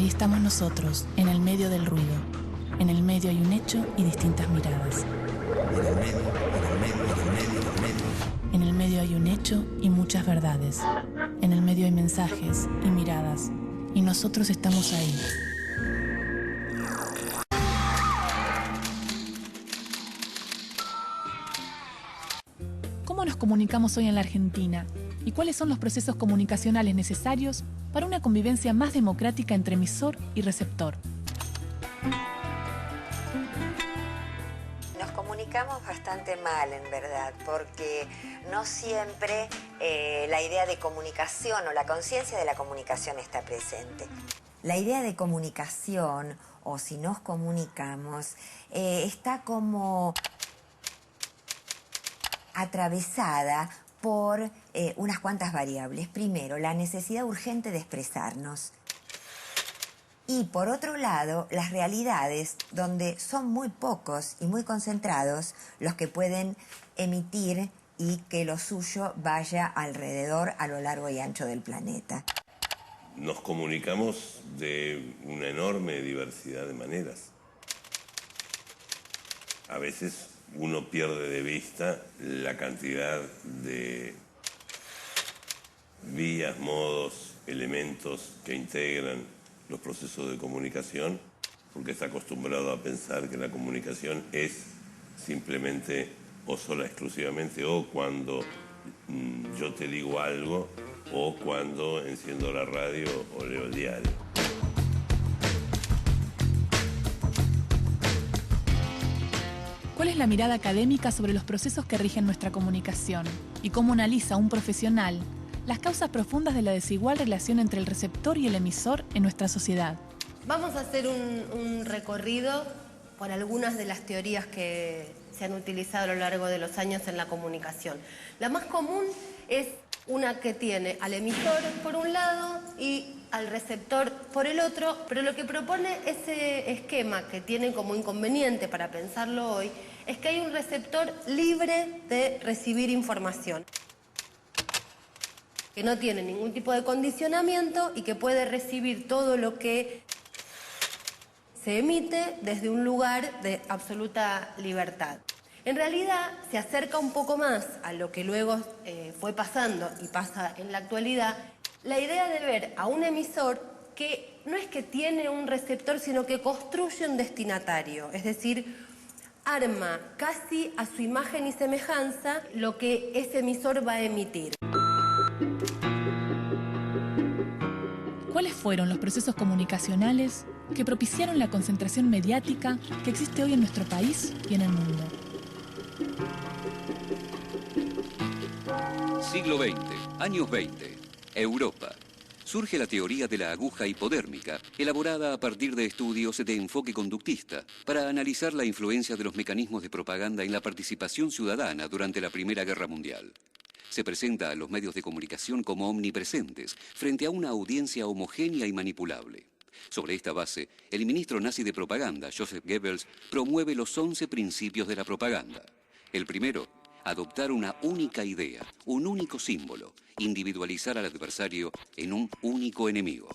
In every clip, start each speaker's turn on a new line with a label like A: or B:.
A: Ahí estamos nosotros, en el medio del ruido. En el medio hay un hecho y distintas miradas. En el medio hay un hecho y muchas verdades. En el medio hay mensajes y miradas. Y nosotros estamos ahí. ¿Cómo nos comunicamos hoy en la Argentina? ¿Y cuáles son los procesos comunicacionales necesarios para una convivencia más democrática entre emisor y receptor?
B: Nos comunicamos bastante mal, en verdad, porque no siempre la idea de comunicación o la conciencia de la comunicación está presente. La idea de comunicación, o si nos comunicamos, está como atravesada por unas cuantas variables. Primero, la necesidad urgente de expresarnos. Y por otro lado, las realidades donde son muy pocos y muy concentrados los que pueden emitir y que lo suyo vaya alrededor a lo largo y ancho del planeta.
C: Nos comunicamos de una enorme diversidad de maneras. A veces uno pierde de vista la cantidad de vías, modos, elementos que integran los procesos de comunicación, porque está acostumbrado a pensar que la comunicación es simplemente o sola exclusivamente o cuando yo te digo algo o cuando enciendo la radio o leo el diario.
A: ¿Cuál es la mirada académica sobre los procesos que rigen nuestra comunicación? ¿Y cómo analiza un profesional las causas profundas de la desigual relación entre el receptor y el emisor en nuestra sociedad?
D: Vamos a hacer un recorrido por algunas de las teorías que se han utilizado a lo largo de los años en la comunicación. La más común es una que tiene al emisor por un lado y al receptor por el otro, pero lo que propone ese esquema, que tiene como inconveniente para pensarlo hoy, es que hay un receptor libre de recibir información, que no tiene ningún tipo de condicionamiento y que puede recibir todo lo que se emite desde un lugar de absoluta libertad. En realidad se acerca un poco más a lo que luego fue pasando y pasa en la actualidad, la idea de ver a un emisor que no es que tiene un receptor, sino que construye un destinatario, es decir, arma casi a su imagen y semejanza lo que ese emisor va a emitir.
A: ¿Cuáles fueron los procesos comunicacionales que propiciaron la concentración mediática que existe hoy en nuestro país y en el mundo?
E: Siglo XX, años 20, Europa. Surge la teoría de la aguja hipodérmica, elaborada a partir de estudios de enfoque conductista, para analizar la influencia de los mecanismos de propaganda en la participación ciudadana durante la Primera Guerra Mundial. Se presenta a los medios de comunicación como omnipresentes, frente a una audiencia homogénea y manipulable. Sobre esta base, el ministro nazi de propaganda, Joseph Goebbels, promueve los 11 principios de la propaganda. El primero, adoptar una única idea, un único símbolo, individualizar al adversario en un único enemigo.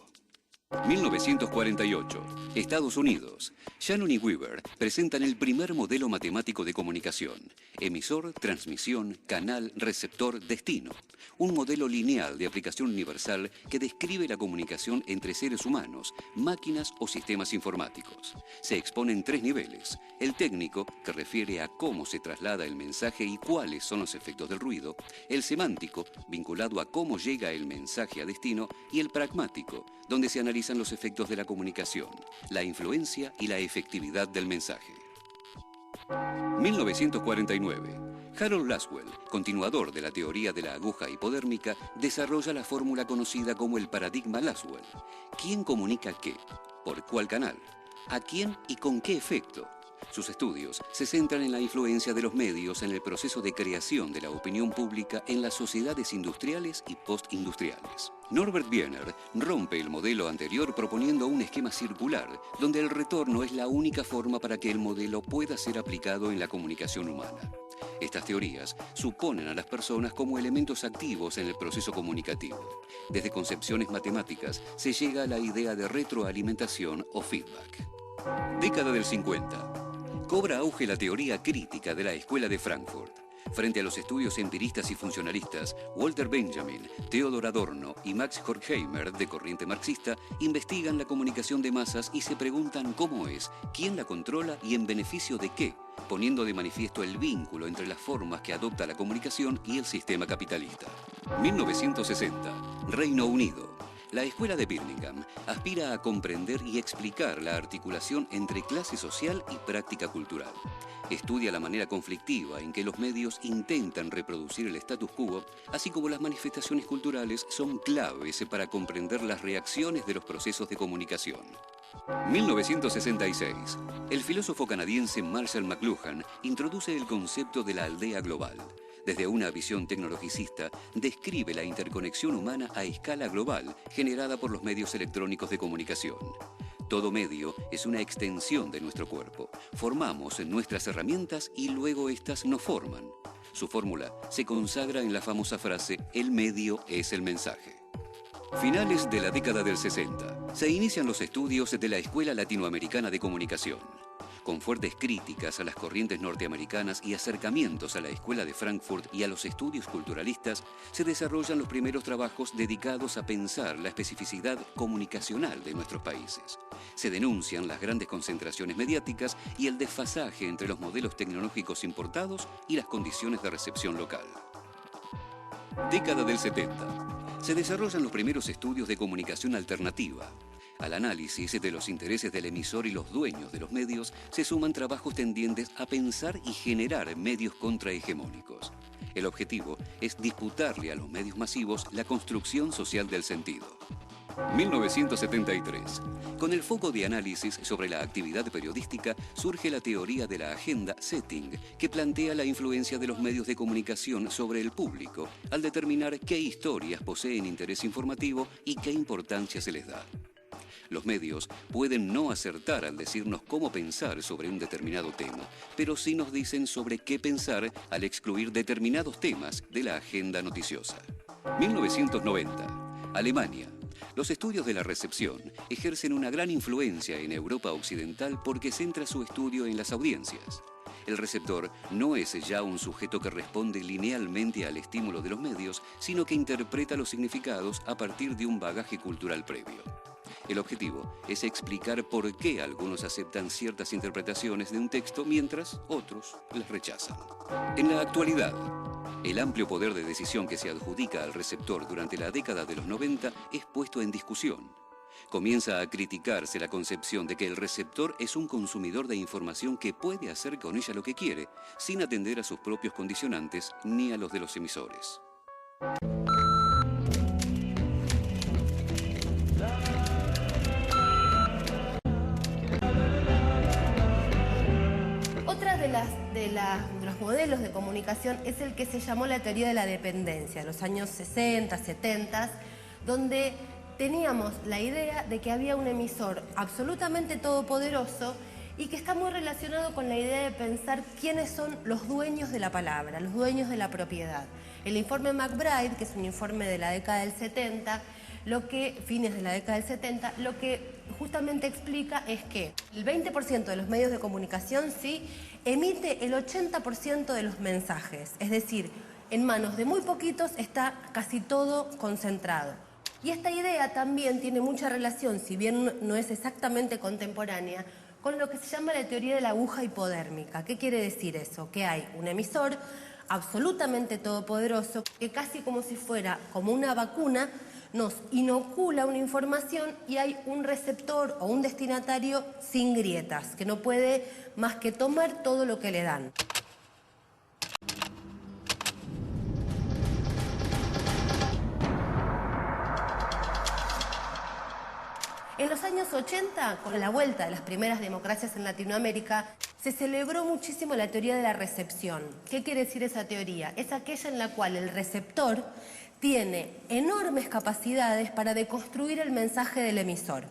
E: 1948, Estados Unidos. Shannon y Weaver presentan el primer modelo matemático de comunicación. Emisor, transmisión, canal, receptor, destino. Un modelo lineal de aplicación universal que describe la comunicación entre seres humanos, máquinas o sistemas informáticos. Se exponen 3 niveles. El técnico, que refiere a cómo se traslada el mensaje y cuáles son los efectos del ruido. El semántico, vinculado a cómo llega el mensaje a destino. Y el pragmático, donde se analizan los efectos de la comunicación, la influencia y la efectividad del mensaje. 1949. Harold Laswell, continuador de la teoría de la aguja hipodérmica, desarrolla la fórmula conocida como el paradigma Laswell. ¿Quién comunica qué? ¿Por cuál canal? ¿A quién y con qué efecto? Sus estudios se centran en la influencia de los medios en el proceso de creación de la opinión pública en las sociedades industriales y postindustriales. Norbert Wiener rompe el modelo anterior proponiendo un esquema circular, donde el retorno es la única forma para que el modelo pueda ser aplicado en la comunicación humana. Estas teorías suponen a las personas como elementos activos en el proceso comunicativo. Desde concepciones matemáticas se llega a la idea de retroalimentación o feedback. Década del 50. Cobra auge la teoría crítica de la Escuela de Frankfurt. Frente a los estudios empiristas y funcionalistas, Walter Benjamin, Theodor Adorno y Max Horkheimer, de corriente marxista, investigan la comunicación de masas y se preguntan cómo es, quién la controla y en beneficio de qué, poniendo de manifiesto el vínculo entre las formas que adopta la comunicación y el sistema capitalista. 1960. Reino Unido. La Escuela de Birmingham aspira a comprender y explicar la articulación entre clase social y práctica cultural. Estudia la manera conflictiva en que los medios intentan reproducir el status quo, así como las manifestaciones culturales son claves para comprender las reacciones de los procesos de comunicación. 1966. El filósofo canadiense Marshall McLuhan introduce el concepto de la aldea global. Desde una visión tecnologicista, describe la interconexión humana a escala global generada por los medios electrónicos de comunicación. Todo medio es una extensión de nuestro cuerpo. Formamos nuestras herramientas y luego éstas nos forman. Su fórmula se consagra en la famosa frase «El medio es el mensaje». Finales de la década del 60. Se inician los estudios de la Escuela Latinoamericana de Comunicación. Con fuertes críticas a las corrientes norteamericanas y acercamientos a la Escuela de Frankfurt y a los estudios culturalistas, se desarrollan los primeros trabajos dedicados a pensar la especificidad comunicacional de nuestros países. Se denuncian las grandes concentraciones mediáticas y el desfasaje entre los modelos tecnológicos importados y las condiciones de recepción local. Década del 70. Se desarrollan los primeros estudios de comunicación alternativa. Al análisis de los intereses del emisor y los dueños de los medios se suman trabajos tendientes a pensar y generar medios contrahegemónicos. El objetivo es disputarle a los medios masivos la construcción social del sentido. 1973. Con el foco de análisis sobre la actividad periodística surge la teoría de la agenda setting, que plantea la influencia de los medios de comunicación sobre el público al determinar qué historias poseen interés informativo y qué importancia se les da. Los medios pueden no acertar al decirnos cómo pensar sobre un determinado tema, pero sí nos dicen sobre qué pensar al excluir determinados temas de la agenda noticiosa. 1990. Alemania. Los estudios de la recepción ejercen una gran influencia en Europa occidental porque centra su estudio en las audiencias. El receptor no es ya un sujeto que responde linealmente al estímulo de los medios, sino que interpreta los significados a partir de un bagaje cultural previo. El objetivo es explicar por qué algunos aceptan ciertas interpretaciones de un texto mientras otros las rechazan. En la actualidad, el amplio poder de decisión que se adjudica al receptor durante la década de los 90 es puesto en discusión. Comienza a criticarse la concepción de que el receptor es un consumidor de información que puede hacer con ella lo que quiere, sin atender a sus propios condicionantes ni a los de los emisores.
D: De los modelos de comunicación es el que se llamó la teoría de la dependencia, en los años 60, 70, donde teníamos la idea de que había un emisor absolutamente todopoderoso y que está muy relacionado con la idea de pensar quiénes son los dueños de la palabra, los dueños de la propiedad. El informe McBride, que es un informe de la década del 70, fines de la década del 70, lo que justamente explica es que el 20% de los medios de comunicación sí emite el 80% de los mensajes, es decir, en manos de muy poquitos está casi todo concentrado. Y esta idea también tiene mucha relación, si bien no es exactamente contemporánea, con lo que se llama la teoría de la aguja hipodérmica. ¿Qué quiere decir eso? Que hay un emisor absolutamente todopoderoso que casi como si fuera como una vacuna nos inocula una información y hay un receptor o un destinatario sin grietas, que no puede más que tomar todo lo que le dan. En los años 80, con la vuelta de las primeras democracias en Latinoamérica, se celebró muchísimo la teoría de la recepción. ¿Qué quiere decir esa teoría? Es aquella en la cual el receptor tiene enormes capacidades para deconstruir el mensaje del emisor.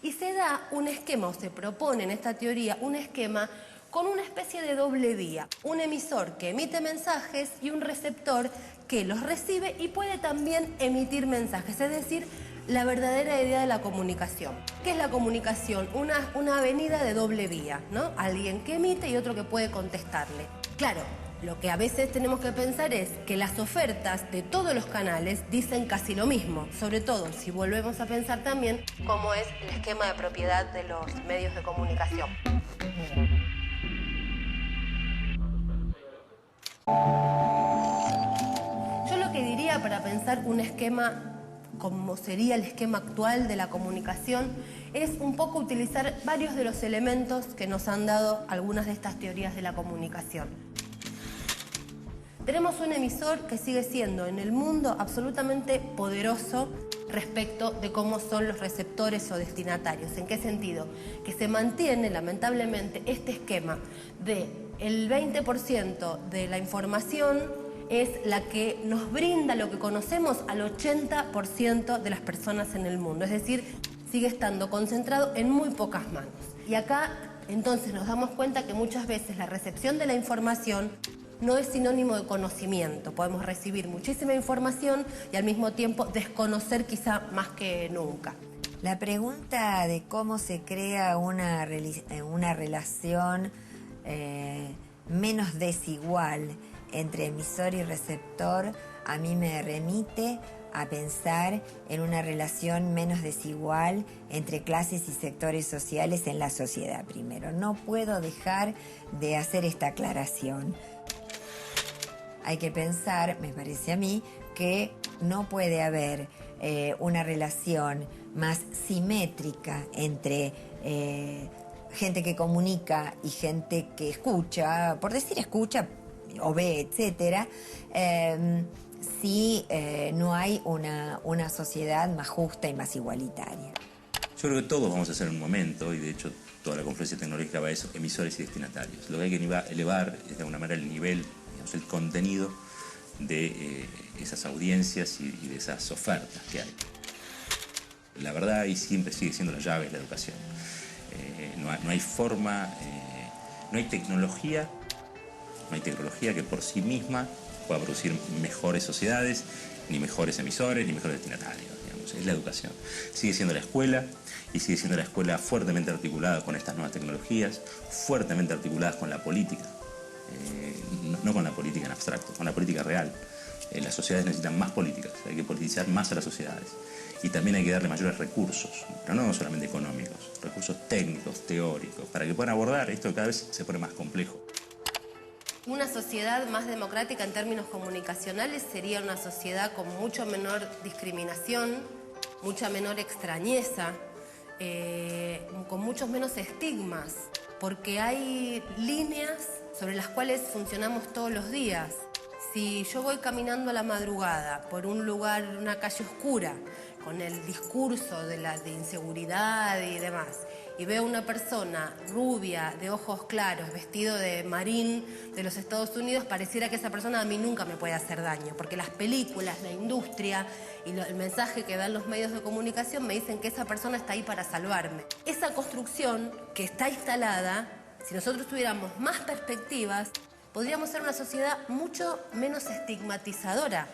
D: Y se da un esquema, o se propone en esta teoría, un esquema con una especie de doble vía. Un emisor que emite mensajes y un receptor que los recibe y puede también emitir mensajes, es decir, la verdadera idea de la comunicación. ¿Qué es la comunicación? Una avenida de doble vía, ¿no? Alguien que emite y otro que puede contestarle. Claro, lo que a veces tenemos que pensar es que las ofertas de todos los canales dicen casi lo mismo, sobre todo si volvemos a pensar también cómo es el esquema de propiedad de los medios de comunicación. Yo lo que diría para pensar un esquema como sería el esquema actual de la comunicación es un poco utilizar varios de los elementos que nos han dado algunas de estas teorías de la comunicación. Tenemos un emisor que sigue siendo en el mundo absolutamente poderoso respecto de cómo son los receptores o destinatarios. ¿En qué sentido? Que se mantiene lamentablemente este esquema de el 20% de la información es la que nos brinda lo que conocemos al 80% de las personas en el mundo. Es decir, sigue estando concentrado en muy pocas manos. Y acá entonces nos damos cuenta que muchas veces la recepción de la información no es sinónimo de conocimiento. Podemos recibir muchísima información y al mismo tiempo desconocer quizá más que nunca.
B: La pregunta de cómo se crea una relación menos desigual entre emisor y receptor a mí me remite a pensar en una relación menos desigual entre clases y sectores sociales en la sociedad primero. No puedo dejar de hacer esta aclaración. Hay que pensar, me parece a mí, que no puede haber una relación más simétrica entre gente que comunica y gente que escucha, por decir escucha o ve, etcétera, si no hay una sociedad más justa y más igualitaria.
F: Yo creo que todos vamos a hacer en un momento, y de hecho toda la conferencia tecnológica va a eso, emisores y destinatarios. Lo que hay que elevar es de alguna manera el nivel, digamos, el contenido de esas audiencias y de esas ofertas que hay. La verdad, y siempre sigue siendo la llave, es la educación. No hay forma, no hay tecnología que por sí misma pueda producir mejores sociedades, ni mejores emisores, ni mejores destinatarios. Digamos. Es la educación. Sigue siendo la escuela, y sigue siendo la escuela fuertemente articulada con estas nuevas tecnologías, fuertemente articuladas con la política. No con la política en abstracto, con la política real. Las sociedades necesitan más políticas, hay que politizar más a las sociedades. Y también hay que darle mayores recursos, pero no solamente económicos, recursos técnicos, teóricos, para que puedan abordar esto que cada vez se pone más complejo.
D: Una sociedad más democrática en términos comunicacionales sería una sociedad con mucho menor discriminación, mucha menor extrañeza, con muchos menos estigmas, porque hay líneas sobre las cuales funcionamos todos los días. Si yo voy caminando a la madrugada por un lugar, una calle oscura, con el discurso de inseguridad y demás, y veo una persona rubia, de ojos claros, vestido de marín de los Estados Unidos, pareciera que esa persona a mí nunca me puede hacer daño, porque las películas, la industria y el mensaje que dan los medios de comunicación me dicen que esa persona está ahí para salvarme. Esa construcción que está instalada, si nosotros tuviéramos más perspectivas, podríamos ser una sociedad mucho menos estigmatizadora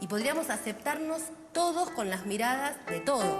D: y podríamos aceptarnos todos con las miradas de todos.